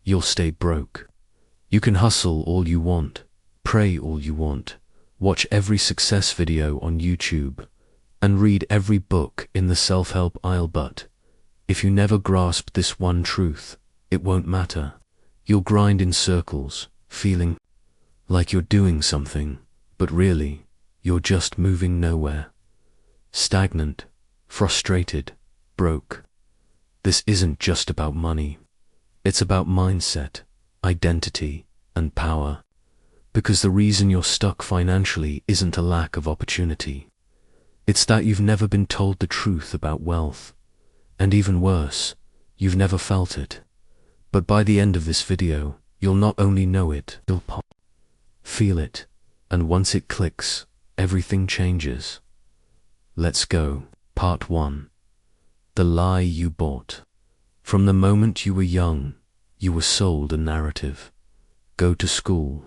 you'll stay broke. You can hustle all you want, pray all you want, watch every success video on YouTube, and read every book in the self-help aisle, but if you never grasp this one truth, it won't matter. You'll grind in circles, feeling like you're doing something, but really, you're just moving nowhere. Stagnant, frustrated, broke. This isn't just about money. It's about mindset, identity, and power. Because the reason you're stuck financially isn't a lack of opportunity. It's that you've never been told the truth about wealth. And even worse, you've never felt it. But by the end of this video, you'll not only know it, you'll feel it. And once it clicks, everything changes. Let's go. Part 1. The lie you bought. From the moment you were young, you were sold a narrative. Go to school.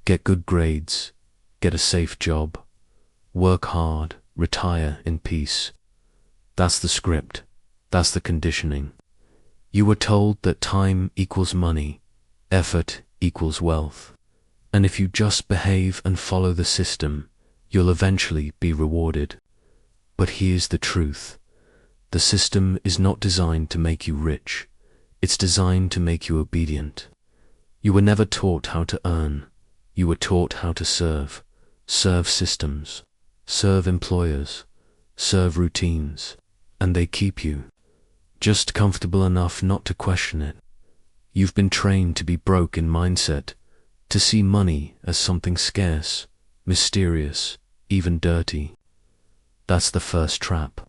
Get good grades. Get a safe job. Work hard. Retire in peace. That's the script. That's the conditioning. You were told that time equals money, effort equals wealth. And if you just behave and follow the system, you'll eventually be rewarded. But here's the truth. The system is not designed to make you rich. It's designed to make you obedient. You were never taught how to earn. You were taught how to serve. Serve systems. Serve employers. Serve routines. And they keep you just comfortable enough not to question it. You've been trained to be broke in mindset, to see money as something scarce, mysterious, even dirty. That's the first trap.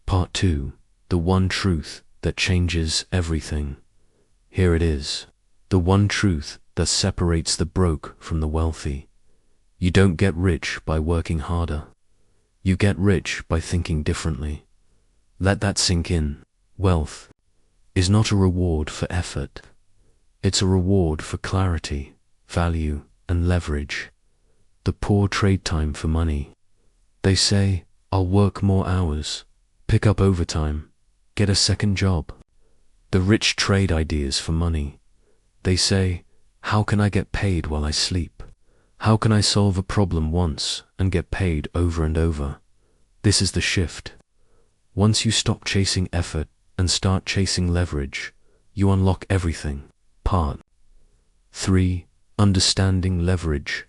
Part 2. The one truth that changes everything. Here it is. The one truth that separates the broke from the wealthy. You don't get rich by working harder. You get rich by thinking differently. Let that sink in. Wealth is not a reward for effort. It's a reward for clarity, value, and leverage. The poor trade time for money. They say, I'll work more hours, pick up overtime, get a second job. The rich trade ideas for money. They say, how can I get paid while I sleep? How can I solve a problem once and get paid over and over? This is the shift. Once you stop chasing effort and start chasing leverage, you unlock everything. Part 3. Understanding leverage.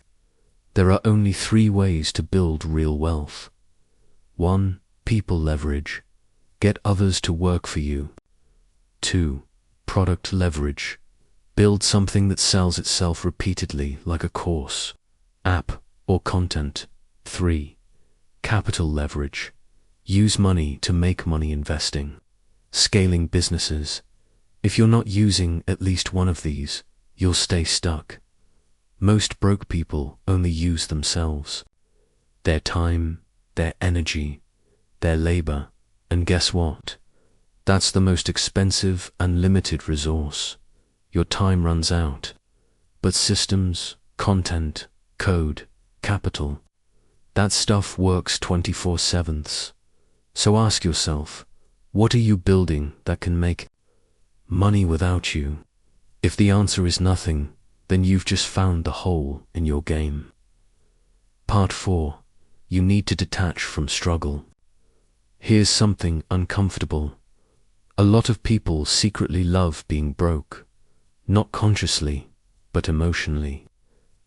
There are only 3 ways to build real wealth. 1. People leverage. Get others to work for you. 2. Product leverage. Build something that sells itself repeatedly, like a course, app, or content. 3. Capital leverage. Use money to make money investing. Scaling businesses. If you're not using at least one of these, you'll stay stuck. Most broke people only use themselves. Their time, their energy, their labor, and guess what? That's the most expensive and limited resource. Your time runs out. But systems, content, code, capital, that stuff works 24/7. So ask yourself, what are you building that can make money without you? If the answer is nothing, then you've just found the hole in your game. Part 4. You need to detach from struggle. Here's something uncomfortable. A lot of people secretly love being broke. Not consciously, but emotionally.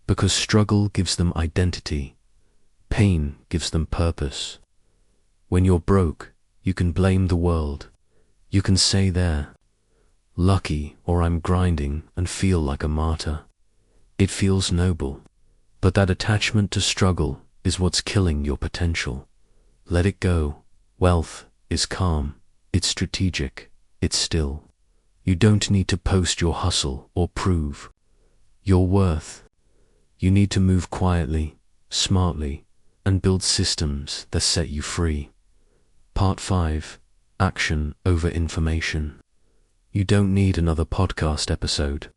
Because struggle gives them identity. Pain gives them purpose. When you're broke, you can blame the world. You can say they're lucky or I'm grinding and feel like a martyr. It feels noble. But that attachment to struggle is what's killing your potential. Let it go. Wealth is calm. It's strategic. It's still. You don't need to post your hustle or prove your worth. You need to move quietly, smartly, and build systems that set you free. Part 5. Action over information. You don't need another podcast episode.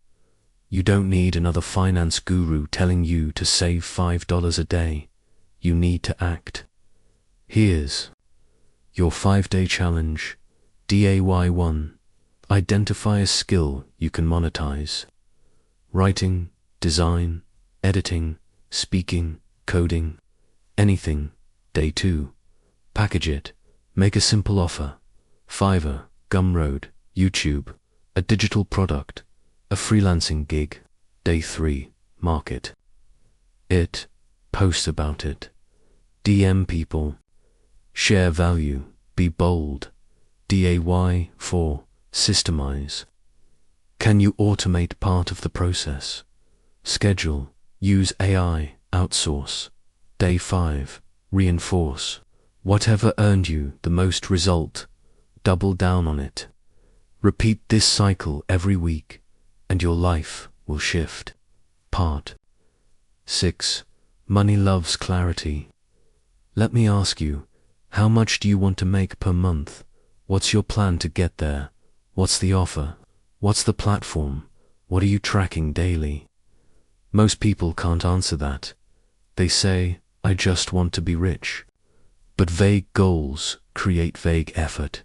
You don't need another finance guru telling you to save $5 a day. You need to act. Here's your 5-day challenge. DAY 1. Identify a skill you can monetize. Writing, design, editing, speaking, coding, anything. Day 2. Package it. Make a simple offer. Fiverr, Gumroad, YouTube, a digital product, a freelancing gig. Day 3. Market it. Post about it. DM people. Share value. Be bold. DAY 4. Systemize. Can you automate part of the process? Schedule. Use AI. Outsource. Day 5. Reinforce. Whatever earned you the most result, double down on it. Repeat this cycle every week, and your life will shift. Part 6. Money loves clarity. Let me ask you, how much do you want to make per month? What's your plan to get there? What's the offer? What's the platform? What are you tracking daily? Most people can't answer that. They say, I just want to be rich. But vague goals create vague effort.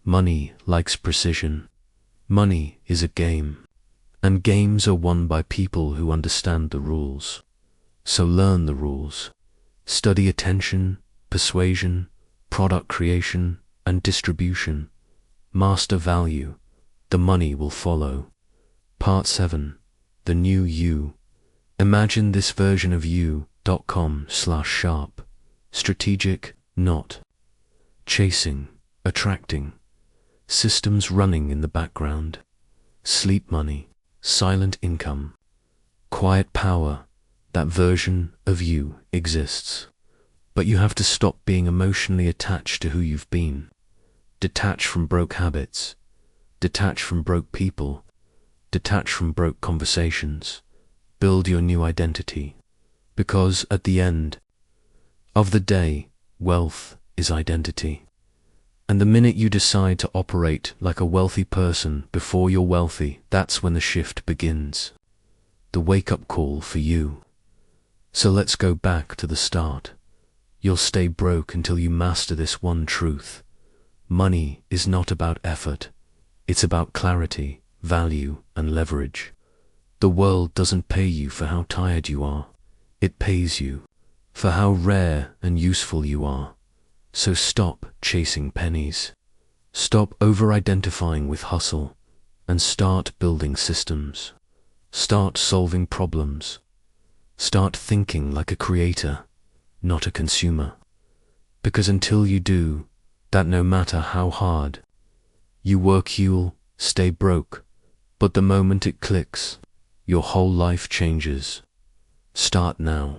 Money likes precision. Money is a game, and games are won by people who understand the rules. So learn the rules. Study attention, persuasion, product creation, and distribution. Master value. The money will follow. Part 7. The new you. Imagine this version of you.com/sharp. Strategic, not chasing, attracting. Systems running in the background. Sleep money, silent income, quiet power. That version of you exists. But you have to stop being emotionally attached to who you've been. Detach from broke habits. Detach from broke people. Detach from broke conversations. Build your new identity. Because at the end of the day, wealth is identity. And the minute you decide to operate like a wealthy person before you're wealthy, that's when the shift begins. The wake-up call for you. So let's go back to the start. You'll stay broke until you master this one truth. Money is not about effort. It's about clarity, value, and leverage. The world doesn't pay you for how tired you are. It pays you for how rare and useful you are. So stop chasing pennies. Stop over-identifying with hustle and start building systems. Start solving problems. Start thinking like a creator, not a consumer. Because until you do, that no matter how hard you work, you'll stay broke. But the moment it clicks, your whole life changes. Start now.